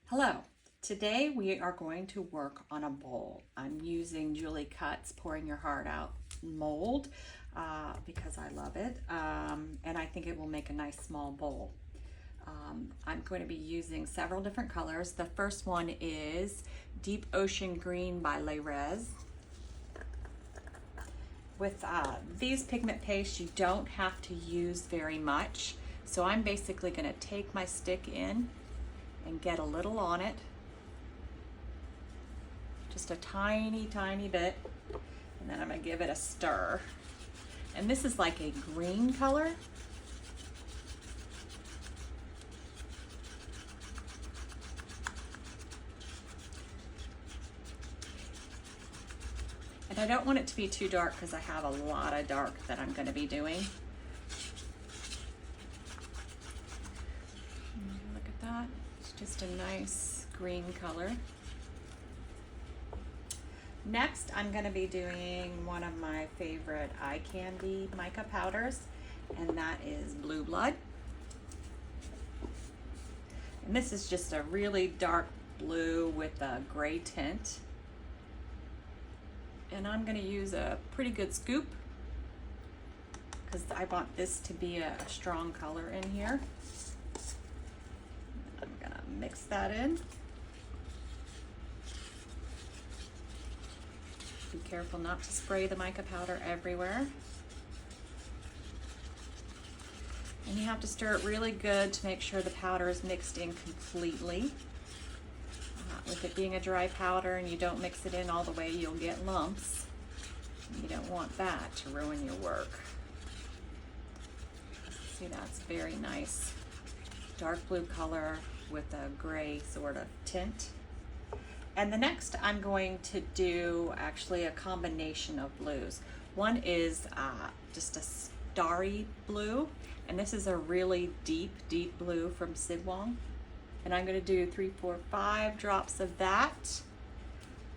Hello, today we are going to work on a bowl. I'm using Julie Cutt's Pouring Your Heart Out mold because I love it and I think it will make a nice small bowl. I'm going to be using several different colors. The first one is Deep Ocean Green by Lez Rex. With these pigment pastes, you don't have to use very much. So I'm basically going to take my stick in and get a little on it, just a tiny bit, and then I'm gonna give it a stir. And this is like a green color. And I don't want it to be too dark because I have a lot of dark that I'm gonna be doing. Look at that. Just a nice green color. Next, I'm going to be doing one of my favorite eye candy mica powders, and that is Blue Blood. And this is just a really dark blue with a gray tint. And I'm going to use a pretty good scoop because I want this to be a strong color in here. Mix that in. Be careful not to spray the mica powder everywhere. And you have to stir it really good to make sure the powder is mixed in completely. With it being a dry powder and you don't mix it in all the way, you'll get lumps. You don't want that to ruin your work. See, that's very nice. Dark blue color with a gray sort of tint. And the next I'm going to do actually a combination of blues. One is just a Starry Blue, and this is a really deep blue from Sigwong. And I'm going to do 3, 4, 5 drops of that.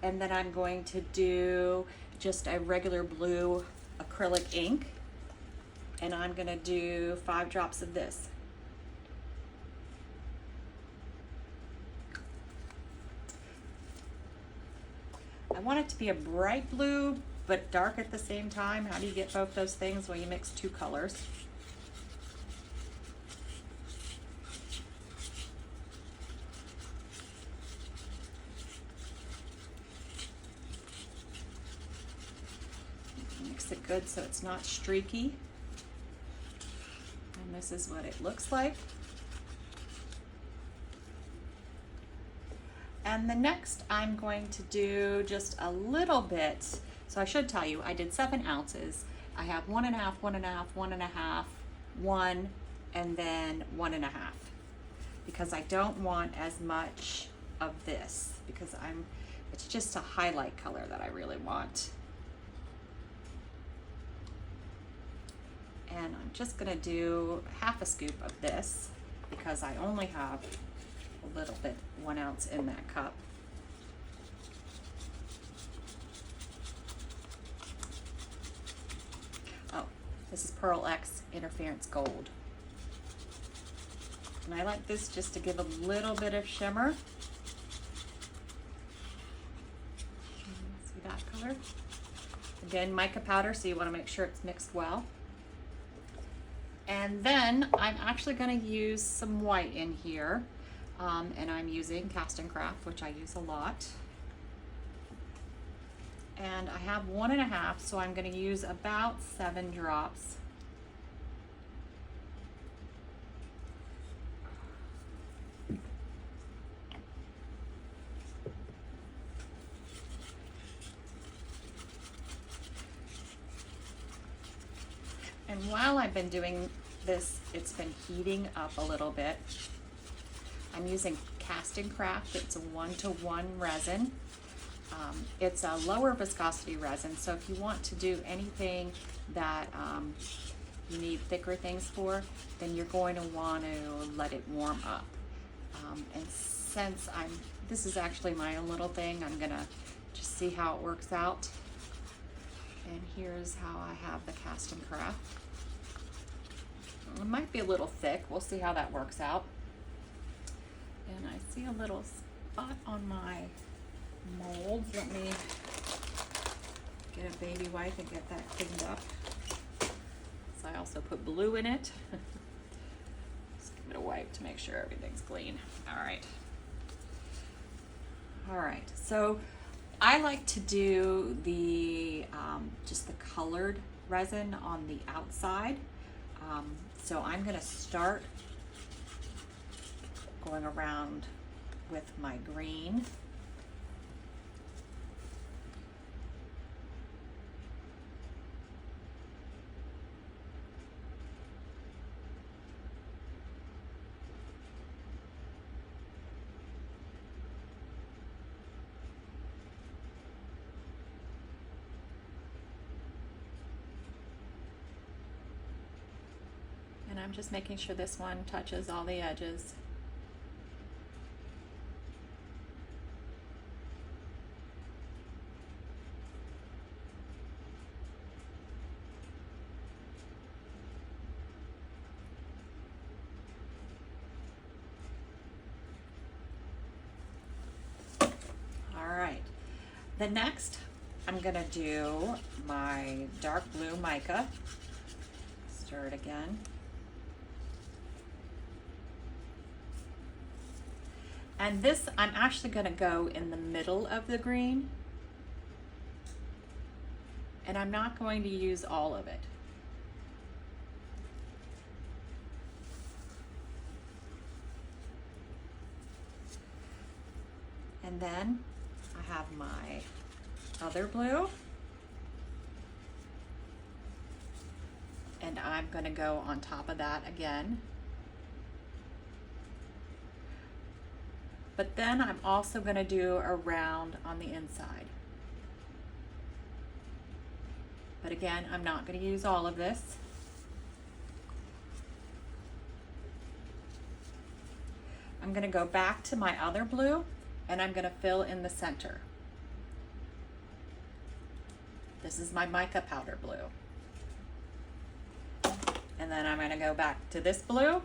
And then I'm going to do just a regular blue acrylic ink. And I'm going to do 5 drops of this. I want it to be a bright blue, but dark at the same time. How do you get both those things? Well, you mix 2 colors. Mix it good so it's not streaky. And this is what it looks like. And the next I'm going to do just a little bit. So I should tell you, I did 7 ounces. I have 1 1/2, 1 1/2, 1 1/2, 1, and then 1 1/2. Because I don't want as much of this because it's just a highlight color that I really want. And I'm just gonna do half a scoop of this because I only have a little bit, 1 ounce in that cup. Oh, this is Pearl X Interference Gold. And I like this just to give a little bit of shimmer. See that color? Again, mica powder, so you want to make sure it's mixed well. And then I'm actually going to use some white in here. And I'm using Cast and Craft, which I use a lot. And I have 1 1/2, so I'm going to use about 7 drops. And while I've been doing this, it's been heating up a little bit. I'm using Cast and Craft. It's a 1-to-1 resin. It's a lower viscosity resin, so if you want to do anything that you need thicker things for, then you're going to want to let it warm up. And since this is actually my own little thing, I'm gonna just see how it works out. And here's how I have the Cast and Craft. It might be a little thick. We'll see how that works out. And I see a little spot on my mold. Let me get a baby wipe and get that cleaned up. So I also put blue in it. Just give it a wipe to make sure everything's clean. All right. All right, so I like to do the just the colored resin on the outside. So I'm gonna start going around with my green. And I'm just making sure this one touches all the edges. All right, the next I'm gonna do my dark blue mica. Stir it again. And this, I'm actually gonna go in the middle of the green. And I'm not going to use all of it. And then I have my other blue. And I'm gonna go on top of that again. But then I'm also gonna do a round on the inside. But again, I'm not gonna use all of this. I'm gonna go back to my other blue and I'm gonna fill in the center. This is my mica powder blue. And then I'm gonna go back to this blue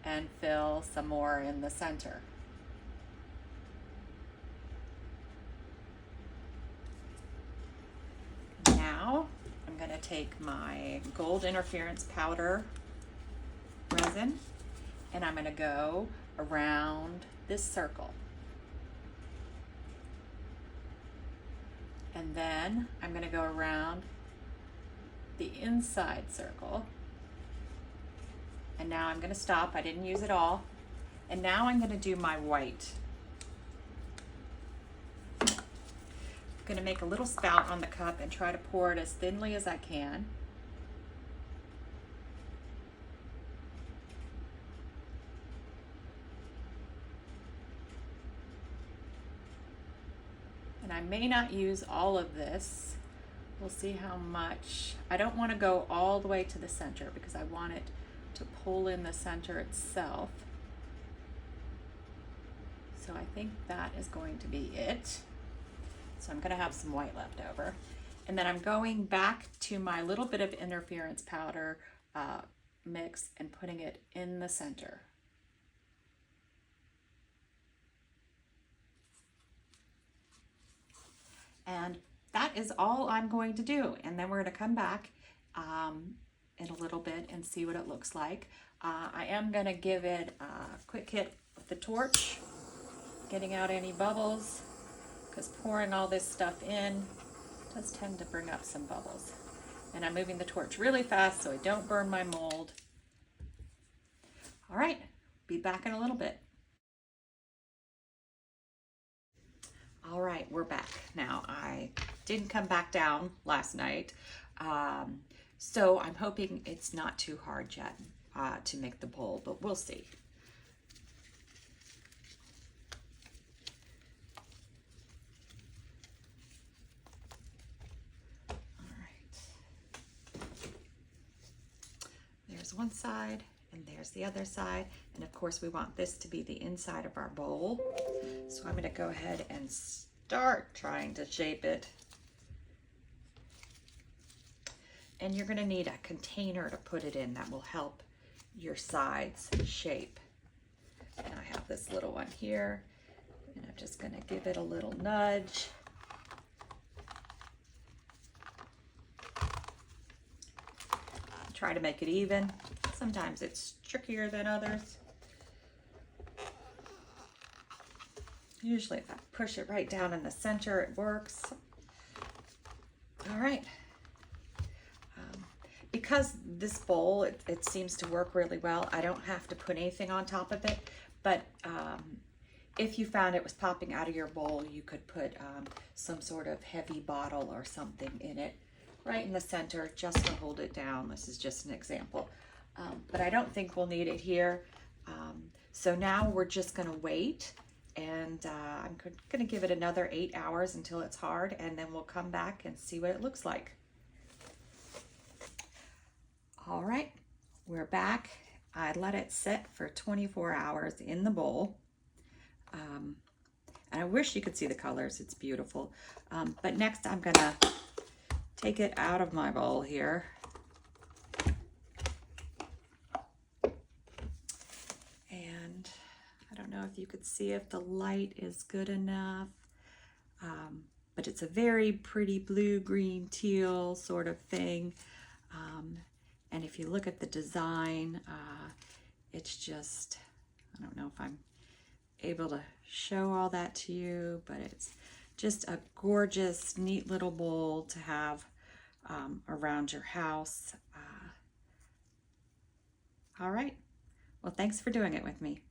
and fill some more in the center. Now I'm gonna take my gold interference powder resin and I'm gonna go around this circle. And then I'm gonna go around the inside circle. And now I'm gonna stop, I didn't use it all. And now I'm gonna do my white. I'm gonna make a little spout on the cup and try to pour it as thinly as I can. And I may not use all of this. We'll see how much. I don't want to go all the way to the center because I want it to pull in the center itself. So I think that is going to be it. So I'm gonna have some white left over. And then I'm going back to my little bit of interference powder mix and putting it in the center. And that is all I'm going to do. And then we're gonna come back in a little bit and see what it looks like. I am gonna give it a quick hit with the torch, getting out any bubbles, because pouring all this stuff in does tend to bring up some bubbles. And I'm moving the torch really fast so I don't burn my mold. All right, be back in a little bit. All right, we're back. Now, I didn't come back down last night, so I'm hoping it's not too hard yet to make the bowl, but we'll see. All right. There's one side and there's the other side. And of course we want this to be the inside of our bowl. So I'm gonna go ahead and start trying to shape it. And you're gonna need a container to put it in that will help your sides shape. And I have this little one here, and I'm just gonna give it a little nudge. Try to make it even. Sometimes it's trickier than others. Usually if I push it right down in the center, it works. All right. Because this bowl, it seems to work really well, I don't have to put anything on top of it, but if you found it was popping out of your bowl, you could put some sort of heavy bottle or something in it right in the center just to hold it down. This is just an example, but I don't think we'll need it here. So now we're just gonna wait, and I'm gonna give it another 8 hours until it's hard, and then we'll come back and see what it looks like. All right, we're back. I let it sit for 24 hours in the bowl. And I wish you could see the colors, it's beautiful. But next I'm gonna take it out of my bowl here. And I don't know if you could see if the light is good enough, but it's a very pretty blue, green, teal sort of thing. And if you look at the design, it's just, I don't know if I'm able to show all that to you, but it's just a gorgeous, neat little bowl to have around your house. All right, well, thanks for doing it with me.